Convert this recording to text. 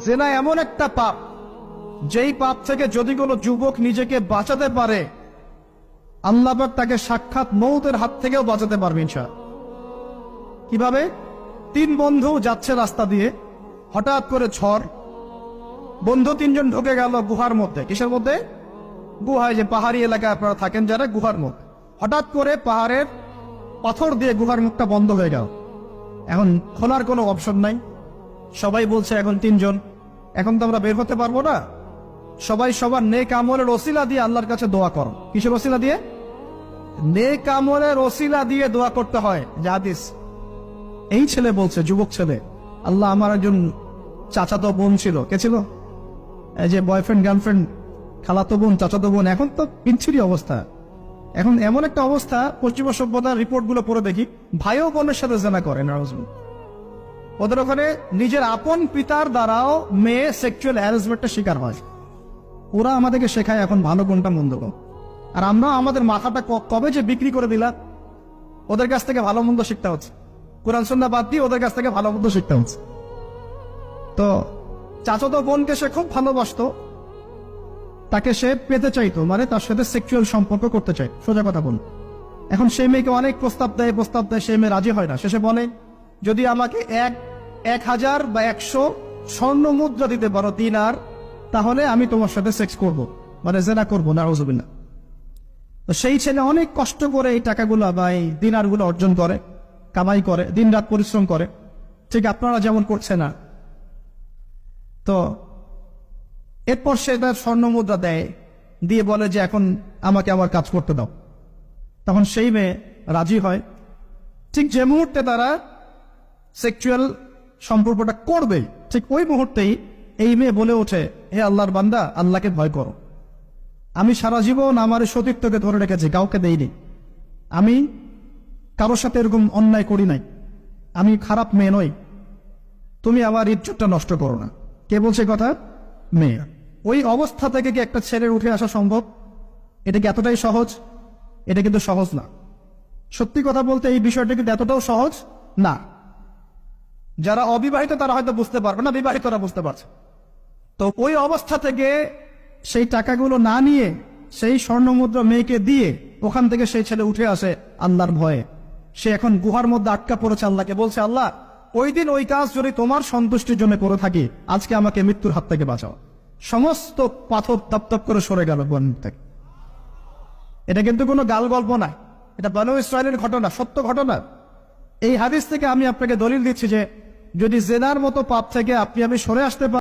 জেনা এমন একটা পাপ, যেই পাপ থেকে যদি কোনো যুবক নিজেকে বাঁচাতে পারে, আল্লাহ পাক তাকে সাক্ষাৎ মৌতের হাত থেকেও বাঁচাতে পারবে ইনশাআল্লাহ। কিভাবে? 3 বন্ধু যাচ্ছে রাস্তা দিয়ে, হঠাৎ করে ঝড়, বন্ধু 3 জন ঢুকে গেল গুহার মধ্যে। কিসের মধ্যে? গুহায়, যে পাহাড়ি এলাকায় আপনারা থাকেন যারা, গুহার মধ্যে। হঠাৎ করে পাহাড়ের পাথর দিয়ে গুহার মুখটা বন্ধ হয়ে গেল। এখন খোলার কোনো অপশন নাই। সবাই বলছে এখন 3 জন, এখন তো আমরা বের হতে পারবো না। সবাই সবার নেক আমলের ওসিলা দিয়ে আল্লাহর কাছে দোয়া করো। কিসের ওসিলা দিয়ে? নেক আমলের ওসিলা দিয়ে দোয়া করতে হয়। যে হাদিস, এই ছেলে বলছে, যুবক ছেলে, আল্লাহ আমার একজন চাচাতো বোন ছিল। কে ছিল? এই যে বয়ফ্রেন্ড গার্লফ্রেন্ড, খালাতো বোন, চাচাতো বোন। এখন তো বিচ্ছিরি অবস্থা। এখন এমন একটা অবস্থা, পশ্চিমা সভ্যতার রিপোর্ট গুলো পড়ে দেখি, ভাইও বোনের সাথে জেনা করে। ওদের ওখানে নিজের আপন পিতার দ্বারাও মেয়ে সেক্সুয়াল হ্যারাসমেন্টের শিকার হয়। ওরা আমাদেরকে শেখায় এখন ভালো কোনটা মন্দ কোন। আর আমরা আমাদের মাথাটা কবে যে বিক্রি করে দিলাম, ওদের কাছ থেকে ভালো মন্দ শিখতে হচ্ছে। কোরআন সুন্নাহ বাদ দিয়ে ওদের কাছ থেকে ভালো মন্দ শিখতে হচ্ছে। তো চাচাতো বোনকে সে খুব ভালোবাসতো, তাকে সে পেতে চাইতো, মানে তার সাথে সেক্সুয়াল সম্পর্ক করতে চাই, সোজা কথা বল। এখন সেই মেয়েকে অনেক প্রস্তাব দেয়, সেই মেয়ে রাজি হয় না। শেষে বলে, যদি আমাকে 1000 বা 100 স্বর্ণ মুদ্রা দিতে পারো, দিনার, তাহলে আমি তোমার সাথে সেক্স করব, মানে জেনা করবো। নাউজুবিল্লাহ। তো সেই ছেলে অনেক কষ্ট করে এই টাকাগুলো বা এই দিনারগুলো অর্জন করে, কামাই করে, দিনরাত পরিশ্রম করে, ঠিক আপনারা যেমন করছে না। তো এরপর সে তার স্বর্ণ মুদ্রা দেয়, দিয়ে বলে যে এখন আমাকে আমার কাজ করতে দাও। তখন সেই মেয়ে রাজি হয়। ঠিক যে মুহূর্তে তারা সেক্সুয়াল সম্পর্কটা করবে, ঠিক ওই মুহূর্তেই এই মেয়ে বলে ওঠে, হে আল্লাহর বান্দা, আল্লাহকে ভয় করো। আমি সারা জীবন আমার সতীত্বকে ধরে রেখেছি, কাউকে দেইনি। আমি কারোর সাথে এরকম অন্যায় করি নাই। আমি খারাপ মেয়ে নই। তুমি আমার ইজ্জতটা নষ্ট করো না। কে বলছে কথা? মেয়ে। ওই অবস্থা থেকে কি একটা ছেলের উঠে আসা সম্ভব? এটা কি এতটাই সহজ? এটা কিন্তু সহজ না। সত্যি কথা বলতে এই বিষয়টা কিন্তু এতটাও সহজ না। যারা অবিবাহিত তারা হয়তো বুঝতে পারবে না, বিবাহিতরা বুঝতে পারছে। তো ওই অবস্থা থেকে সেই টাকাগুলো না নিয়ে সেই স্বর্ণ মুদ্রা মেয়েকে দিয়ে ওখান থেকে সেই ছেলে উঠে আসে আল্লাহর ভয়ে। সে এখন গুহার মধ্যে আটকা পড়েছে, আল্লাহকে বলছে, আল্লাহ, ওই দিন ওই কাজ যদি তোমার সন্তুষ্টির জন্য করে থাকি, আজকে আমাকে মৃত্যুর হাত থেকে বাঁচাও। সমস্ত পাথর তপ করে সরে গেল বন থেকে। এটা কিন্তু কোনো গাল গল্প না, এটা বনু ইসরায়েলের ঘটনা, সত্য ঘটনা। এই হাদিস থেকে আমি আপনাকে দলিল দিচ্ছি যে যদি জেনার মতো পাপ থেকে আপনি আমি সরে আসতে পারি,